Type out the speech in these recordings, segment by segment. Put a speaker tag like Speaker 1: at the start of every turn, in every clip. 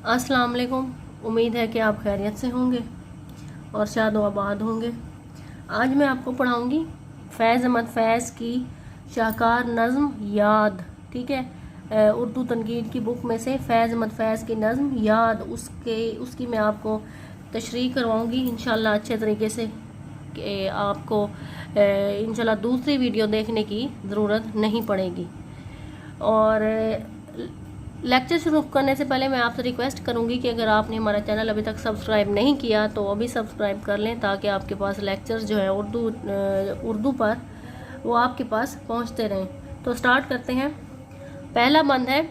Speaker 1: अस्सलाम वालेकुम। उम्मीद है कि आप खैरियत से होंगे और शाद व आबाद होंगे। आज मैं आपको पढ़ाऊंगी फैज़ अहमद फैज़ की शाहकार नज़्म याद। ठीक है, उर्दू तनकीद की बुक में से फैज़ अहमद फैज़ की नज़्म याद उसकी मैं आपको तशरीह करवाऊंगी इंशाल्लाह अच्छे तरीके से कि आपको इंशाल्लाह दूसरी वीडियो देखने की ज़रूरत नहीं पड़ेगी। और लेक्चर शुरू करने से पहले मैं आपसे रिक्वेस्ट करूंगी कि अगर आपने हमारा चैनल अभी तक सब्सक्राइब नहीं किया तो अभी सब्सक्राइब कर लें, ताकि आपके पास लेक्चर्स जो है उर्दू पर वो आपके पास पहुंचते रहें। तो स्टार्ट करते हैं। पहला बंद है,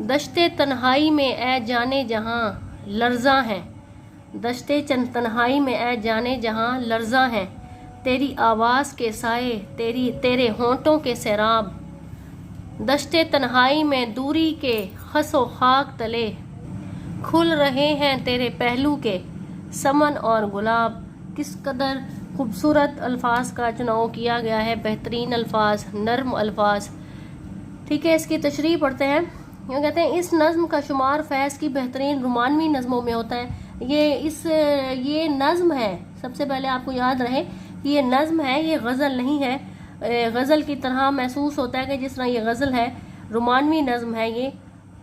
Speaker 1: दश्ते तन्हाई में ए जाने जहां लर्जा हैं, दश्ते तन्हाई में ए जाने जहां लर्जा हैं, तेरी आवाज़ के साए तेरे होंठों के सैराब, दश्ते तन्हाई में दूरी के खसो खाक तले, खुल रहे हैं तेरे पहलू के समन और गुलाब। किस कदर खूबसूरत अल्फाज का चुनाव किया गया है, बेहतरीन अल्फाज, नर्म अल्फाज। ठीक है, इसकी तशरीह पढ़ते हैं। ये कहते हैं, इस नज़्म का शुमार फैज़ की बेहतरीन रोमानवी नज़मों में होता है। ये नज़्म है, सबसे पहले आपको याद रहे कि ये नज़्म है, ये गज़ल नहीं है। गज़ल की तरह महसूस होता है कि जिस तरह ये गज़ल है, रोमानवी नज़्म है। ये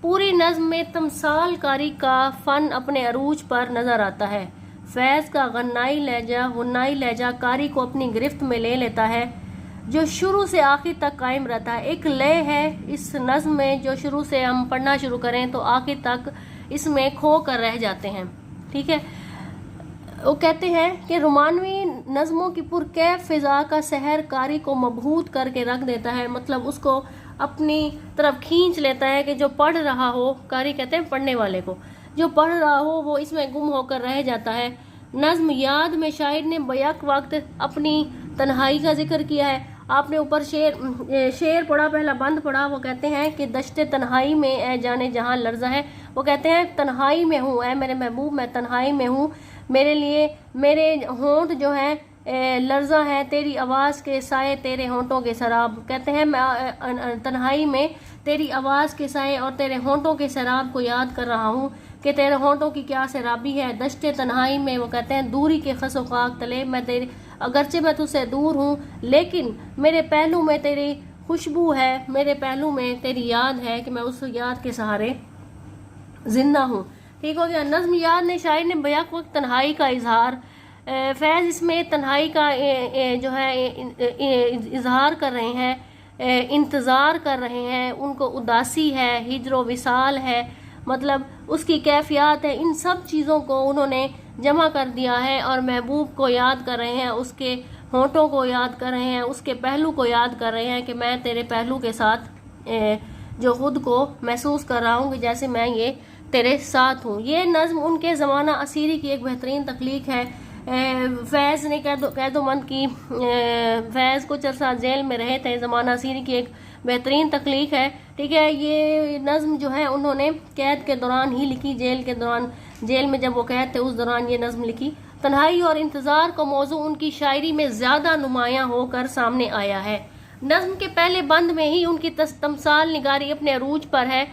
Speaker 1: पूरी नज़्म में तमसाल कारी का फ़न अपने अरूज पर नज़र आता है। फैज़ का गन्नाई लहजा कारी को अपनी गिरफ्त में ले लेता है, जो शुरू से आखिर तक कायम रहता है। एक लय है इस नज़्म में, जो शुरू से हम पढ़ना शुरू करें तो आखिर तक इसमें खो कर रह जाते हैं। ठीक है, वो कहते हैं कि रोमानवी नज़मों की पुरकैफ फ़िज़ा का सहर कारी को मबहूत करके रख देता है, मतलब उसको अपनी तरफ खींच लेता है कि जो पढ़ रहा हो, कारी कहते हैं पढ़ने वाले को, जो पढ़ रहा हो वो इसमें गुम होकर रह जाता है। नज़्म याद में शायर ने बैक वक्त अपनी तन्हाई का जिक्र किया है। आपने ऊपर शेर पढ़ा, पहला बंद पढ़ा। वो कहते हैं कि दश्ते तन्हाई में ए जाने जहां लर्जा है, वो कहते हैं तन्हाई में हूँ ए मेरे महबूब, मैं तन्हाई में हूँ, मेरे लिए मेरे होंठ जो हैं लर्जा है, तेरी आवाज़ के साए तेरे होंठों के शराब। कहते हैं मैं तन्हाई में तेरी आवाज़ के साए और तेरे होंठों के शराब को याद कर रहा हूँ कि तेरे होंठों की क्या शराबी है। दश्ते तन्हाई में, वो कहते हैं दूरी के खसो खाक तले, मैं तेरी अगरचे मैं तुझसे दूर हूँ, लेकिन मेरे पहलू में तेरी खुशबू है, मेरे पहलू में तेरी याद है कि मैं उस याद के सहारे जिंदा हूँ। ठीक हो गया। नज़्म याद ने शायर ने बैक वक्त तन्हाई का इजहार, फैज़ इसमें तन्हाई का जो है इजहार कर रहे हैं, इंतज़ार कर रहे हैं, उनको उदासी है, हिजरो विसाल है, मतलब उसकी कैफियत है। इन सब चीज़ों को उन्होंने जमा कर दिया है और महबूब को याद कर रहे हैं, उसके होंठों को याद कर रहे हैं, उसके पहलू को याद कर रहे हैं कि मैं तेरे पहलू के साथ जो खुद को महसूस कर रहा हूँ कि जैसे मैं ये तेरे साथ हूँ। ये नज़्म उनके ज़माना असीरी की एक बेहतरीन तख्लीक है। फैज़ ने कैदोमंद की, फैज़ कुछ अरसा जेल में रहे थे, ज़माना असीरी की एक बेहतरीन तख्लीक है। ठीक है, ये नज़्म जो है उन्होंने कैद के दौरान ही लिखी, जेल के दौरान, जेल में जब वो कैद थे उस दौरान ये नज़्म लिखी। तन्हाई और इंतज़ार का मौजू उनकी शायरी में ज़्यादा नुमायाँ होकर सामने आया है। नज़्म के पहले बंद में ही उनकी तमसाल निगारी अपने अरूज पर है।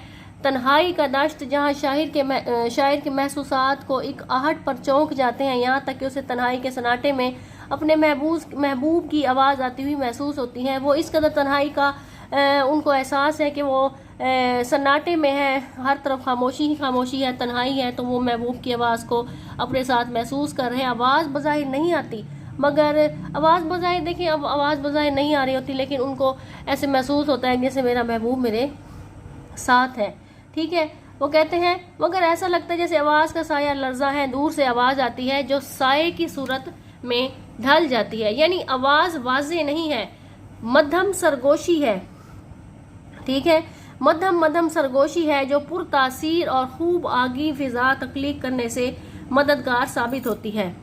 Speaker 1: तन्हाई का दश्त जहाँ शायर के महसूसात को एक आहट पर चौंक जाते हैं, यहाँ तक कि उसे तन्हाई के सन्नाटे में अपने महबूब की आवाज़ आती हुई महसूस होती है। वो इस कदर तन्हाई का उनको एहसास है कि वो सन्नाटे में है, हर तरफ खामोशी ही खामोशी है, तन्हाई है, तो वो महबूब की आवाज़ को अपने साथ महसूस कर रहे हैं। आवाज़ बज़ाहिर नहीं आती, मगर आवाज़ बज़ाहिर देखिए, अब आवाज़ बज़ाहिर नहीं आ रही होती, लेकिन उनको ऐसे महसूस होता है जैसे मेरा महबूब मेरे साथ है। ठीक है, वो कहते हैं मगर ऐसा लगता है जैसे आवाज़ का साया लर्जा है, दूर से आवाज़ आती है जो साए की सूरत में ढल जाती है, यानी आवाज़ वाज़े नहीं है, मध्यम सरगोशी है। ठीक है, मध्यम सरगोशी है जो पुरतासीर और खूब आगी फिजा तख्लीक करने से मददगार साबित होती है।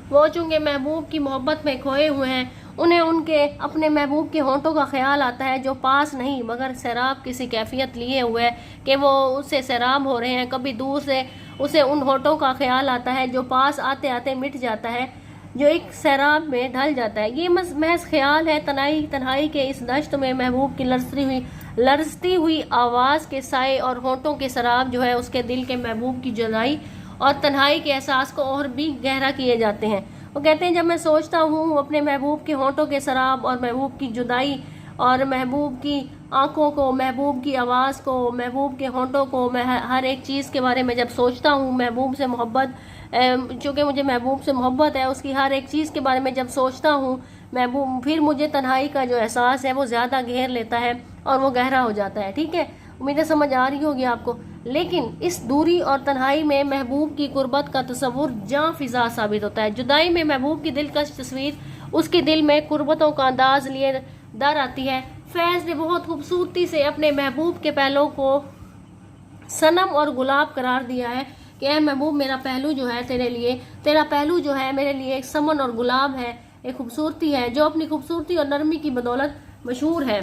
Speaker 1: वो चूँकि महबूब की मोहब्बत में खोए हुए हैं, उन्हें उनके अपने महबूब के होंठों का ख्याल आता है, जो पास नहीं मगर सैराब किसी कैफियत लिए हुए है कि वो उससे सैराब हो रहे हैं। कभी दूर से उसे उन होंठों का ख्याल आता है जो पास आते आते मिट जाता है। जो एक सैराब में ढल जाता है। ये महज ख्याल है, तन्हाई के इस दश्त में महबूब की लरजती हुई आवाज़ के साए और होंठों के शराब जो है उसके दिल के महबूब की जुदाई और तन्हाई के एहसास को और भी गहरा किए जाते हैं। वो कहते हैं, जब मैं सोचता हूँ अपने महबूब के होंठों के शराब और महबूब की जुदाई और महबूब की आंखों को, महबूब की आवाज़ को, महबूब के होंठों को, मैं हर एक चीज़ के बारे में जब सोचता हूँ, महबूब से मोहब्बत, चूँकि मुझे महबूब से मोहब्बत है, उसकी हर एक चीज़ के बारे में जब सोचता हूँ महबूब, फिर मुझे तन्हाई का जो एहसास है वो ज़्यादा घेर लेता है और वो गहरा हो जाता है। ठीक है, उम्मीदें समझ आ रही होगी आपको। लेकिन इस दूरी और तन्हाई में महबूब की कुर्बत का तस्वुर जाँ फिजा साबित होता है। जुदाई में महबूब की दिलकश तस्वीर उसके दिल में कुर्बतों का अंदाज लिए दर आती है। फैज़ ने बहुत खूबसूरती से अपने महबूब के पहलू को सनम और गुलाब करार दिया है कि ऐ महबूब, मेरा पहलू जो है तेरे लिए, तेरा पहलू जो है मेरे लिए एक समन और गुलाब है, एक खूबसूरती है जो अपनी खूबसूरती और नरमी की बदौलत मशहूर है।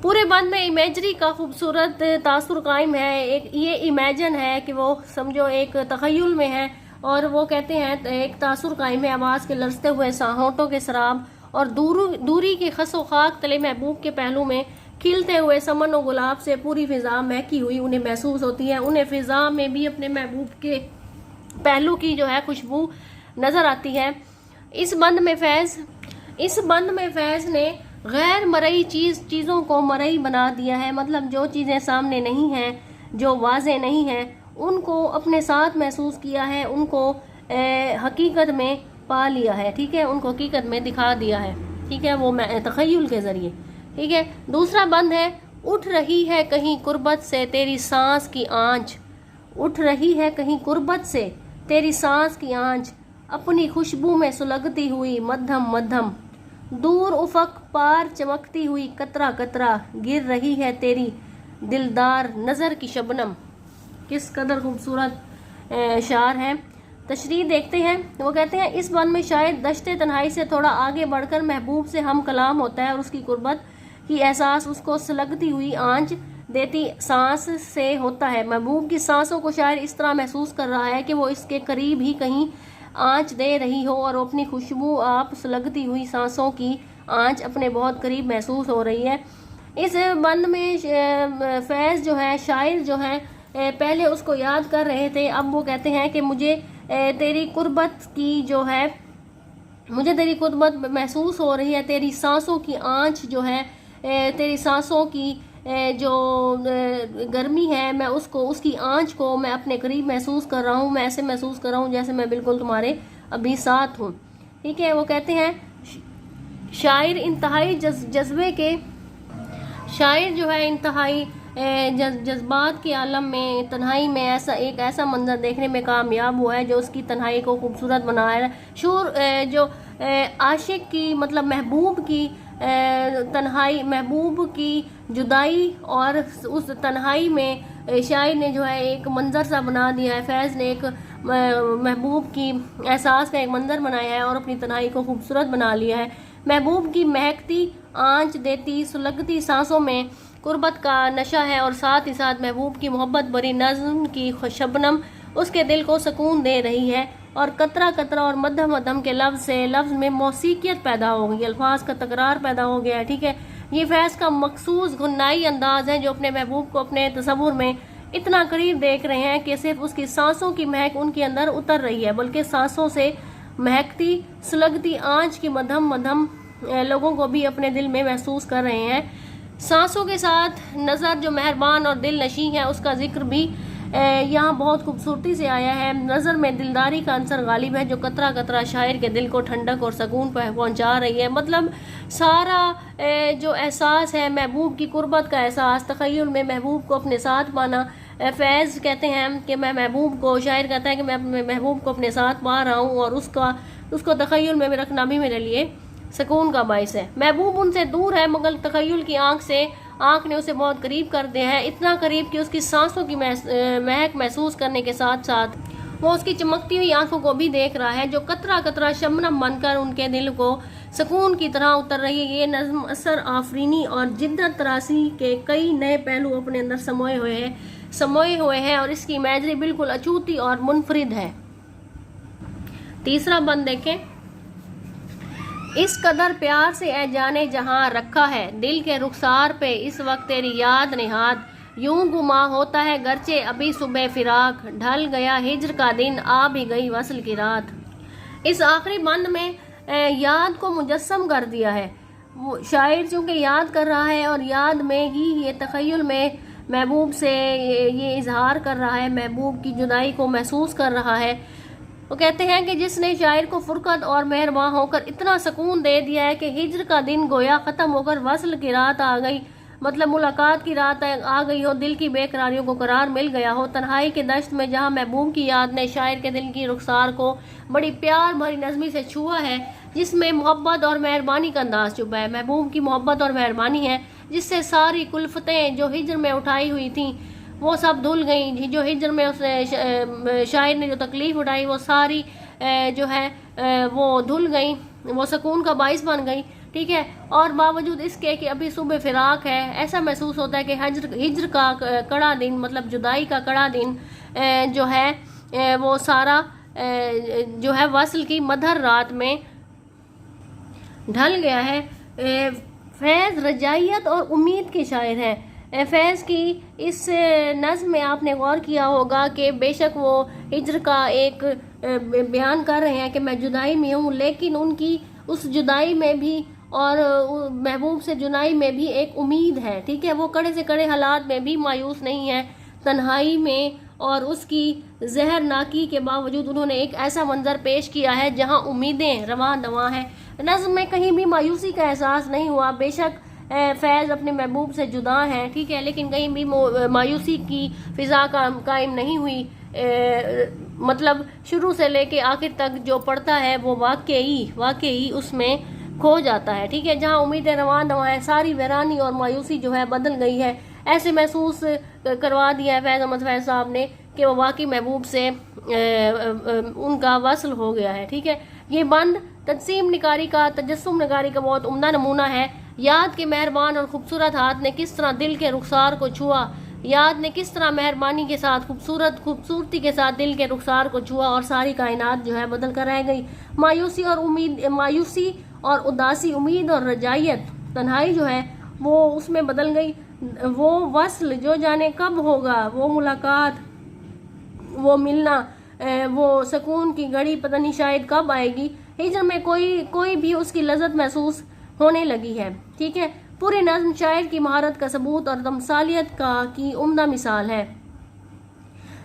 Speaker 1: पूरे बंद में इमेजरी का खूबसूरत तासुर कायम है। एक ये इमेजन है कि वो समझो एक तखय्युल में है, और वो कहते हैं एक तासुर कायम है आवाज़ के लरसते हुए होंठों के शराब और दूरी के खसो खाक तले महबूब के पहलू में खिलते हुए समन और गुलाब से पूरी फिजा महकी हुई उन्हें महसूस होती है। उन्हें फिजा में भी अपने महबूब के पहलू की जो है खुशबू नज़र आती है। इस बंद में फैज़ ने गैर मरई चीज़ों को मरई बना दिया है। मतलब जो चीज़ें सामने नहीं हैं, जो वाज़े नहीं हैं, उनको अपने साथ महसूस किया है, उनको हकीकत में पा लिया है। ठीक है, उनको हकीकत में दिखा दिया है। ठीक है, वो तखय्युल के ज़रिए। ठीक है, दूसरा बंद है, उठ रही है कहीं कुर्बत से तेरी सांस की आंच, उठ रही है कहीं कुर्बत से तेरी सांस की आंच, अपनी खुशबू में सुलगती हुई मध्यम मध्यम, दूर उफक पार चमकती हुई कतरा कतरा, गिर रही है तेरी दिलदार नज़र की शबनम। किस कदर खूबसूरत शार है। तशरीह देखते हैं। वो कहते हैं, इस बंद में शायद दश्ते तन्हाई से थोड़ा आगे बढ़कर महबूब से हम कलाम होता है और उसकी कुर्बत की एहसास उसको सुलगती हुई आंच देती सांस से होता है। महबूब की सांसों को शायर इस तरह महसूस कर रहा है कि वो इसके करीब ही कहीं आंच दे रही हो और अपनी खुशबू आप सुलगती हुई सांसों की आंच अपने बहुत करीब महसूस हो रही है। इस बंद में फैज़ जो है, शायर जो है, पहले उसको याद कर रहे थे, अब वो कहते हैं कि मुझे तेरी कुर्बत की जो है, मुझे तेरी कुर्बत महसूस हो रही है, तेरी सांसों की आंच जो है, तेरी सांसों की जो गर्मी है, मैं उसको, उसकी आंच को मैं अपने करीब महसूस कर रहा हूँ। मैं ऐसे महसूस कर रहा हूँ जैसे मैं बिल्कुल तुम्हारे अभी साथ हूँ। ठीक है, वो कहते हैं, शायर इंतहाई जज्बे के, शायर जो है इंतहाई जज्बात के आलम में तन्हाई में ऐसा मंजर देखने में कामयाब हुआ है जो उसकी तन्हाई को खूबसूरत बनाया है। जो आशिक की, मतलब महबूब की तन्हाई, महबूब की जुदाई और उस तन्हाई में शायर ने जो है एक मंजर सा बना दिया है। फैज़ ने एक महबूब की एहसास का एक मंजर बनाया है और अपनी तन्हाई को खूबसूरत बना लिया है। महबूब की महकती आंच देती सुलगती सांसों में कुर्बत का नशा है और साथ ही साथ महबूब की मोहब्बत भरी नज़्म की शबनम उसके दिल को सुकून दे रही है। और कतरा कतरा और मध्यम मध्यम के लफ्ज़ से लफ्ज़ में मौसीकियत पैदा हो गई, अल्फाज का तकरार पैदा हो गया है। ठीक है, ये फैज़ का मखसूस गुन्नाई अंदाज है जो अपने महबूब को अपने तसव्वुर में इतना करीब देख रहे हैं कि सिर्फ उसकी सांसों की महक उनके अंदर उतर रही है, बल्कि सांसों से महकती सुलगती आंच की मध्यम मध्यम लोगों को भी अपने दिल में महसूस कर रहे हैं। सांसों के साथ नज़र जो मेहरबान और दिल नशी है उसका जिक्र भी यहाँ बहुत खूबसूरती से आया है। नज़र में दिलदारी का अंसर गालिब है जो कतरा कतरा शायर के दिल को ठंडक और सुकून पहुँचा रही है। मतलब सारा जो एहसास है, महबूब की कुर्बत का एहसास, तखय्युल में महबूब को अपने साथ पाना। फैज़ कहते हैं कि मैं महबूब को, शायर कहता है कि मैं अपने महबूब को अपने साथ पा रहा हूँ और उसको तखय्युल में रखना भी मेरे लिए सुकून का बाइस है। महबूब उनसे दूर है मगर तखय्युल की आँख ने उसे बहुत करीब कर दिया है, इतना करीब कि उसकी सांसों की महक महसूस करने के साथ साथ वो उसकी चमकती हुई आंखों को भी देख रहा है जो कतरा कतरा शबनम बनकर उनके दिल को सुकून की तरह उतर रही है। ये नज़्म असर आफरीनी और जिद्दत तरासी के कई नए पहलू अपने अंदर समोए हुए हैं और इसकी इमेजरी बिल्कुल अछूती और मुनफरिद है। तीसरा बंद देखें। इस कदर प्यार से ए जाने जहां रखा है दिल के रुखसार पे इस वक्त तेरी याद ने हाथ, यूं गुमा होता है गरचे अभी सुबह फिराक, ढल गया हिज्र का दिन आ भी गई वसल की रात। इस आखिरी बंद में याद को मुजस्सम कर दिया है। वो शायर चूँकि याद कर रहा है और याद में ही ये तख़य्युल में महबूब से ये इजहार कर रहा है, महबूब की जुदाई को महसूस कर रहा है। वो कहते हैं कि जिसने शायर को फुरकत और मेहरबान होकर इतना सुकून दे दिया है कि हिज्र का दिन गोया ख़त्म होकर वसल की रात आ गई, मतलब मुलाकात की रात आ गई हो, दिल की बेकरारियों को करार मिल गया हो। तन्हाई के दश्त में जहाँ महबूब की याद ने शायर के दिल की रुखसार को बड़ी प्यार भरी नज़मी से छुआ है, जिसमें मोहब्बत और मेहरबानी का अंदाज छुपा है। महबूब की मोहब्बत और मेहरबानी है जिससे सारी कुल्फतें जो हिज्र में उठाई हुई थी वो सब धुल गई। जो हिज्र में उसने शायर ने जो तकलीफ़ उठाई वो सारी जो है वो धुल गई, वो सुकून का बाइस बन गई। ठीक है, और बावजूद इसके कि अभी सुबह फिराक है, ऐसा महसूस होता है कि हिज्र का कड़ा दिन, मतलब जुदाई का कड़ा दिन जो है वो सारा जो है वसल की मधर रात में ढल गया है। फैज़ रजायत और उम्मीद के शायर हैं। फैज़ की इस नज़्म में आपने गौर किया होगा कि बेशक वो हिज्र का एक बयान कर रहे हैं कि मैं जुदाई में हूँ, लेकिन उनकी उस जुदाई में भी और महबूब से जुदाई में भी एक उम्मीद है। ठीक है, वो कड़े से कड़े हालात में भी मायूस नहीं है। तन्हाई में और उसकी जहरनाकी के बावजूद उन्होंने एक ऐसा मंजर पेश किया है जहाँ उम्मीदें रवां दवां हैं। नज़्म में कहीं भी मायूसी का एहसास नहीं हुआ। बेशक फैज़ अपने महबूब से जुदा हैं, ठीक है, लेकिन कहीं भी मायूसी की फ़िज़ा कायम नहीं हुई। मतलब शुरू से लेके आखिर तक जो पढ़ता है वो वाकई उसमें खो जाता है। ठीक है, जहाँ उम्मीदें रवां दवां हैं, सारी वीरानी और मायूसी जो है बदल गई है। ऐसे महसूस करवा दिया है फैज़ अहमद फैज़ साहब ने कि वो वाकई महबूब से उनका वसल हो गया है। ठीक है, ये बंद तजस्सुम निगारी का बहुत उम्दा नमूना है। याद के मेहरबान और खूबसूरत हाथ ने किस तरह दिल के रुखसार को छुआ, याद ने किस तरह मेहरबानी के साथ खूबसूरती के साथ दिल के रुखसार को छुआ और सारी कायनात जो है बदल कर रह गई। मायूसी और उदासी, उम्मीद और रजायत, तन्हाई जो है वो उसमें बदल गई। वो वसल जो जाने कब होगा, वो मुलाकात, वो मिलना, वो सुकून की घड़ी पता नहीं शायद कब आएगी। हिज्र में कोई भी उसकी लज़्ज़त महसूस होने लगी है। ठीक है, पूरी नज़्म शायर की महारत का सबूत और तमसालियत की उम्दा मिसाल है।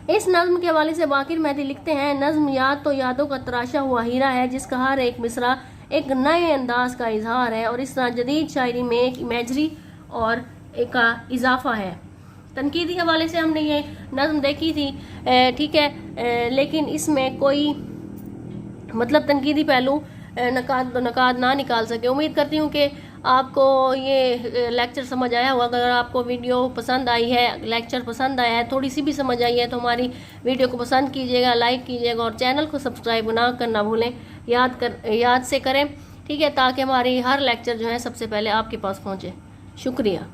Speaker 1: इस नज़्म के हवाले से बाकिर मेहदी लिखते हैं, नज़्म याद तो यादों का तराशा हुआ हीरा है जिसका हर एक मिसरा एक नए अंदाज का इजहार है और इस तरह जदीद शायरी में एक इमेजरी और एक का इजाफा है। तनकीदी हवाले से हमने ये नज़्म देखी थी, ठीक है, लेकिन इसमें कोई मतलब तनकीदी पहलू नकाद ना निकाल सके। उम्मीद करती हूँ कि आपको ये लेक्चर समझ आया होगा। अगर आपको वीडियो पसंद आई है, लेक्चर पसंद आया है, थोड़ी सी भी समझ आई है तो हमारी वीडियो को पसंद कीजिएगा, लाइक कीजिएगा और चैनल को सब्सक्राइब ना करना भूलें। याद से करें, ठीक है, ताकि हमारी हर लेक्चर जो है सबसे पहले आपके पास पहुँचे। शुक्रिया।